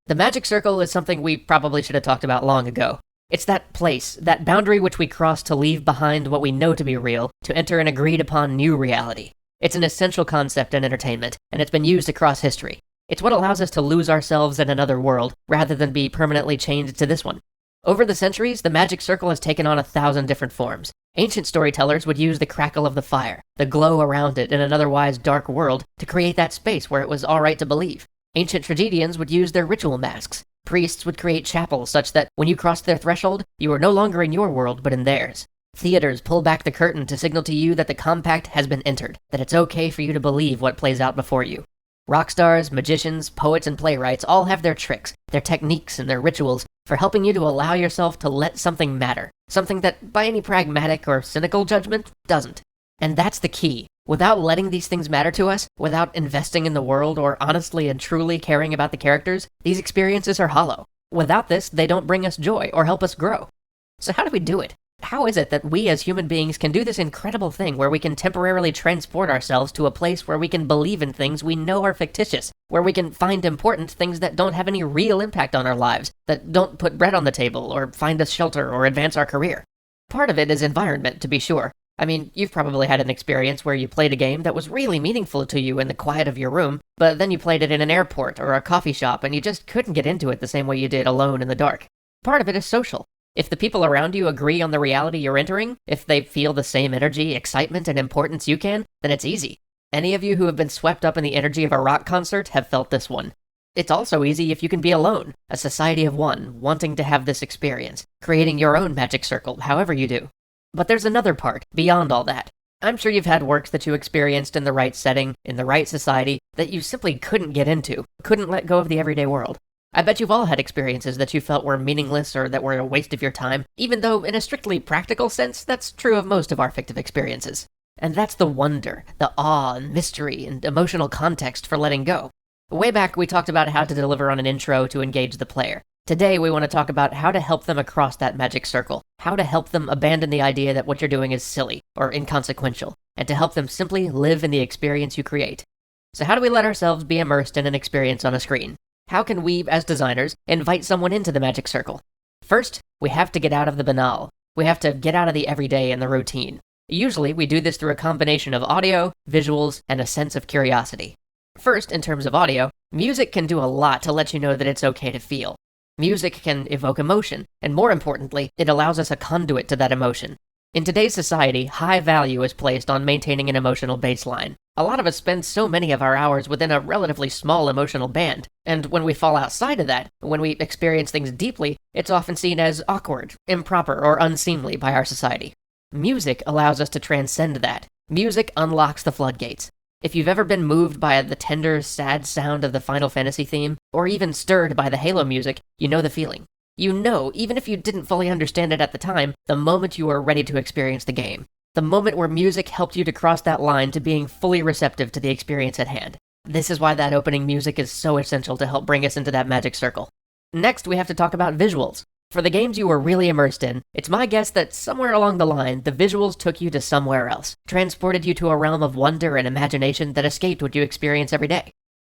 The magic circle is something we probably should have talked about long ago. It's that place, that boundary which we cross to leave behind what we know to be real, to enter an agreed upon new reality. It's an essential concept in entertainment, and it's been used across history. It's what allows us to lose ourselves in another world, rather than be permanently chained to this one. Over the centuries, the magic circle has taken on 1,000 different forms. Ancient storytellers would use the crackle of the fire, the glow around it in an otherwise dark world, to create that space where it was alright to believe. Ancient tragedians would use their ritual masks. Priests would create chapels such that when you crossed their threshold, you were no longer in your world but in theirs. Theaters pull back the curtain to signal to you that the compact has been entered, that it's okay for you to believe what plays out before you. Rock stars, magicians, poets, and playwrights all have their tricks, their techniques, and their rituals for helping you to allow yourself to let something matter, something that, by any pragmatic or cynical judgment, doesn't. And that's the key. Without letting these things matter to us, without investing in the world or honestly and truly caring about the characters, these experiences are hollow. Without this, they don't bring us joy or help us grow. So how do we do it? How is it that we as human beings can do this incredible thing where we can temporarily transport ourselves to a place where we can believe in things we know are fictitious, where we can find important things that don't have any real impact on our lives, that don't put bread on the table or find us shelter or advance our career? Part of it is environment, to be sure. I mean, you've probably had an experience where you played a game that was really meaningful to you in the quiet of your room, but then you played it in an airport or a coffee shop and you just couldn't get into it the same way you did alone in the dark. Part of it is social. If the people around you agree on the reality you're entering, if they feel the same energy, excitement, and importance you can, then it's easy. Any of you who have been swept up in the energy of a rock concert have felt this one. It's also easy if you can be alone, a society of one, wanting to have this experience, creating your own magic circle, however you do. But there's another part, beyond all that. I'm sure you've had works that you experienced in the right setting, in the right society, that you simply couldn't get into, couldn't let go of the everyday world. I bet you've all had experiences that you felt were meaningless or that were a waste of your time, even though in a strictly practical sense, that's true of most of our fictive experiences. And that's the wonder, the awe and mystery and emotional context for letting go. Way back, we talked about how to deliver on an intro to engage the player. Today, we want to talk about how to help them across that magic circle, how to help them abandon the idea that what you're doing is silly or inconsequential, and to help them simply live in the experience you create. So how do we let ourselves be immersed in an experience on a screen? How can we, as designers, invite someone into the magic circle? First, we have to get out of the banal. We have to get out of the everyday and the routine. Usually, we do this through a combination of audio, visuals, and a sense of curiosity. First, in terms of audio, music can do a lot to let you know that it's okay to feel. Music can evoke emotion, and more importantly, it allows us a conduit to that emotion. In today's society, high value is placed on maintaining an emotional baseline. A lot of us spend so many of our hours within a relatively small emotional band, and when we fall outside of that, when we experience things deeply, it's often seen as awkward, improper, or unseemly by our society. Music allows us to transcend that. Music unlocks the floodgates. If you've ever been moved by the tender, sad sound of the Final Fantasy theme, or even stirred by the Halo music, you know the feeling. You know, even if you didn't fully understand it at the time, the moment you were ready to experience the game. The moment where music helped you to cross that line to being fully receptive to the experience at hand. This is why that opening music is so essential to help bring us into that magic circle. Next, we have to talk about visuals. For the games you were really immersed in, it's my guess that somewhere along the line, the visuals took you to somewhere else, transported you to a realm of wonder and imagination that escaped what you experience every day.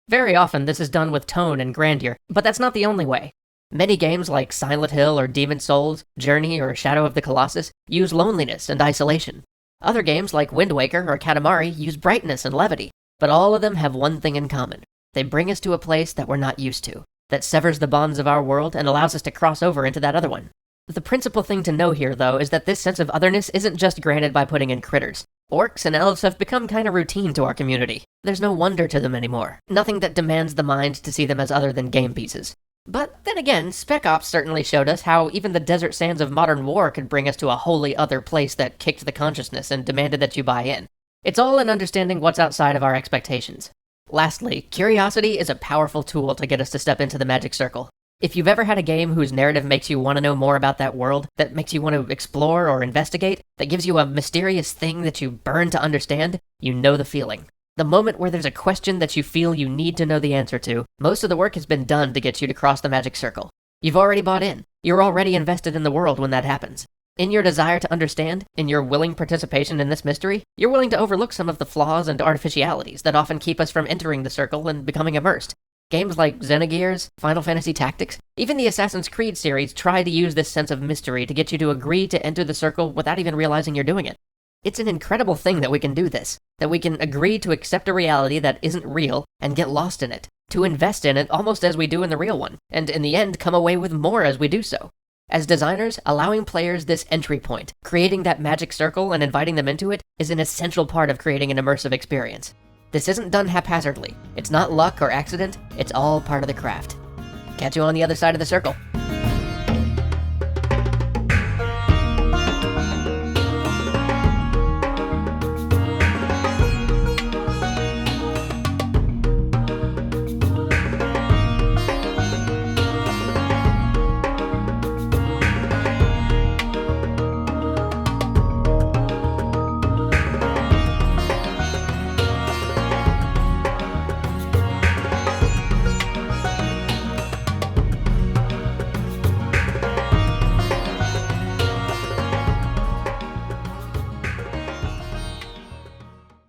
Very often, this is done with tone and grandeur, but that's not the only way. Many games like Silent Hill or Demon's Souls, Journey, or Shadow of the Colossus use loneliness and isolation. Other games like Wind Waker or Katamari use brightness and levity, but all of them have one thing in common. They bring us to a place that we're not used to, that severs the bonds of our world and allows us to cross over into that other one. The principal thing to know here, though, is that this sense of otherness isn't just granted by putting in critters. Orcs and elves have become kinda routine to our community. There's no wonder to them anymore. Nothing that demands the mind to see them as other than game pieces. But then again, Spec Ops certainly showed us how even the desert sands of modern war could bring us to a wholly other place that kicked the consciousness and demanded that you buy in. It's all in understanding what's outside of our expectations. Lastly, curiosity is a powerful tool to get us to step into the magic circle. If you've ever had a game whose narrative makes you want to know more about that world, that makes you want to explore or investigate, that gives you a mysterious thing that you burn to understand, you know the feeling. The moment where there's a question that you feel you need to know the answer to, most of the work has been done to get you to cross the magic circle. You've already bought in. You're already invested in the world when that happens. In your desire to understand, in your willing participation in this mystery, you're willing to overlook some of the flaws and artificialities that often keep us from entering the circle and becoming immersed. Games like Xenogears, Final Fantasy Tactics, even the Assassin's Creed series try to use this sense of mystery to get you to agree to enter the circle without even realizing you're doing it. It's an incredible thing that we can do this, that we can agree to accept a reality that isn't real and get lost in it, to invest in it almost as we do in the real one, and in the end come away with more as we do so. As designers, allowing players this entry point, creating that magic circle and inviting them into it, is an essential part of creating an immersive experience. This isn't done haphazardly. It's not luck or accident, it's all part of the craft. Catch you on the other side of the circle.